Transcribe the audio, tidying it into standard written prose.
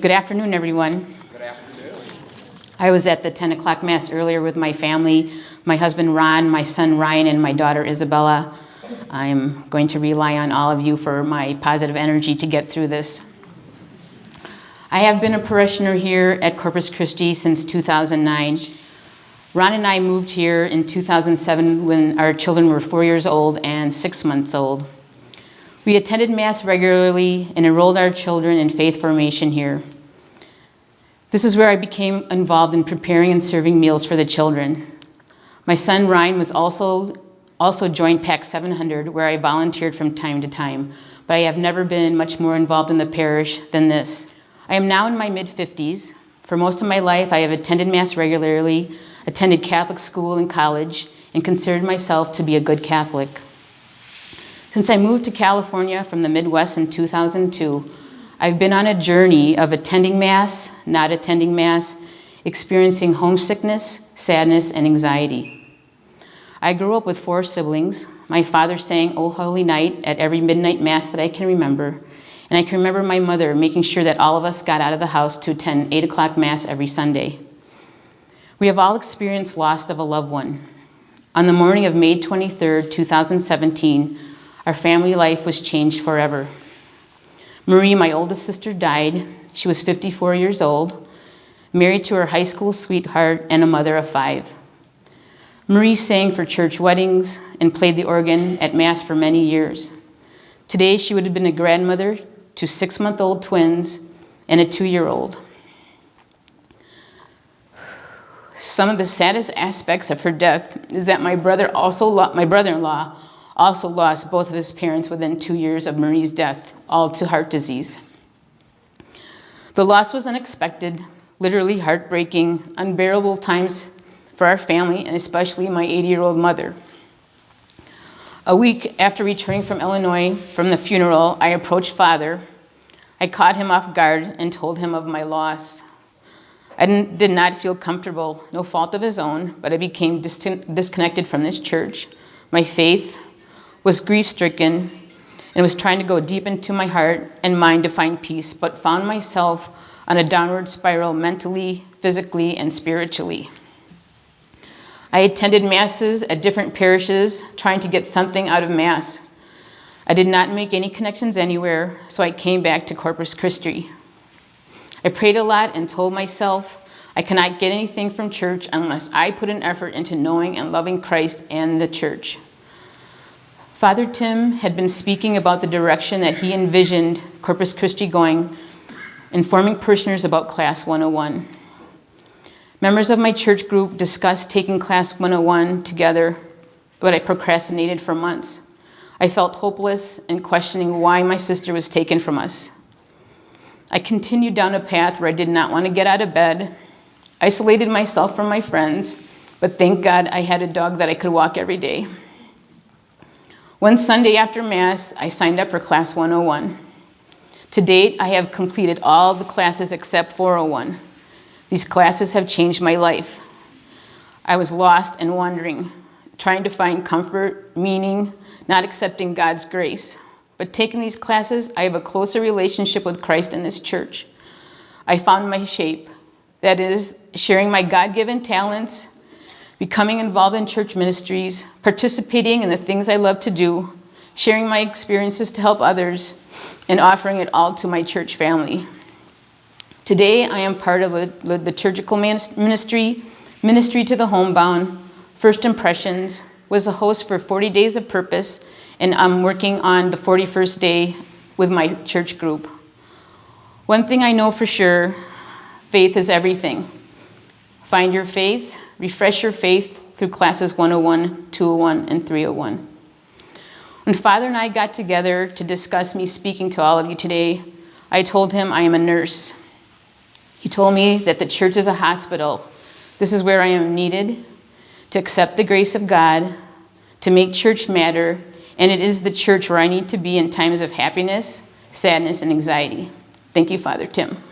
Good afternoon, everyone. Good afternoon. I was at the 10 o'clock Mass earlier with my family, my husband Ron, my son Ryan, and my daughter Isabella. I'm going to rely on all of you for my positive energy to get through this. I have been a parishioner here at Corpus Christi since 2009. Ron and I moved here in 2007 when our children were 4 years old and 6 months old. We attended Mass regularly and enrolled our children in faith formation here. This is where I became involved in preparing and serving meals for the children. My son Ryan was also joined PAC 700, where I volunteered from time to time, but I have never been much more involved in the parish than this. I am now in my mid-50s. For most of my life, I have attended Mass regularly, attended Catholic school and college, and considered myself to be a good Catholic. Since I moved to California from the Midwest in 2002, I've been on a journey of attending Mass, not attending Mass, experiencing homesickness, sadness, and anxiety. I grew up with 4 siblings. My father sang O Holy Night at every midnight Mass that I can remember, and I can remember my mother making sure that all of us got out of the house to attend 8 o'clock Mass every Sunday. We have all experienced loss of a loved one. On the morning of May 23rd, 2017, our family life was changed forever. Marie, my oldest sister, died. She was 54 years old, married to her high school sweetheart, and a mother of 5. Marie sang for church weddings and played the organ at Mass for many years. Today, she would have been a grandmother to 6-month-old twins and a 2-year-old. Some of the saddest aspects of her death is that my brother-in-law also lost both of his parents within 2 years of Marie's death, all to heart disease. The loss was unexpected, literally heartbreaking, unbearable times for our family, and especially my 80-year-old mother. A week after returning from Illinois from the funeral, I approached Father. I caught him off guard and told him of my loss. I did not feel comfortable, no fault of his own, but I became disconnected from this church. My faith was grief-stricken and was trying to go deep into my heart and mind to find peace, but found myself on a downward spiral mentally, physically, and spiritually. I attended Masses at different parishes, trying to get something out of Mass. I did not make any connections anywhere, so I came back to Corpus Christi. I prayed a lot and told myself I cannot get anything from church unless I put an effort into knowing and loving Christ and the church. Father Tim had been speaking about the direction that he envisioned Corpus Christi going, informing parishioners about Class 101. Members of my church group discussed taking Class 101 together, but I procrastinated for months. I felt hopeless and questioning why my sister was taken from us. I continued down a path where I did not want to get out of bed, isolated myself from my friends, but thank God I had a dog that I could walk every day. One Sunday after Mass, I signed up for Class 101. To date, I have completed all the classes except 401. These classes have changed my life. I was lost and wandering, trying to find comfort, meaning, not accepting God's grace. But taking these classes, I have a closer relationship with Christ in this church. I found my shape, that is, sharing my God-given talents, becoming involved in church ministries, participating in the things I love to do, sharing my experiences to help others, and offering it all to my church family. Today, I am part of the liturgical ministry, Ministry to the Homebound, First Impressions, was a host for 40 Days of Purpose, and I'm working on the 41st day with my church group. One thing I know for sure, faith is everything. Find your faith, refresh your faith through classes 101, 201, and 301. When Father and I got together to discuss me speaking to all of you today, I told him I am a nurse. He told me that the church is a hospital. This is where I am needed to accept the grace of God, to make church matter, and it is the church where I need to be in times of happiness, sadness, and anxiety. Thank you, Father Tim.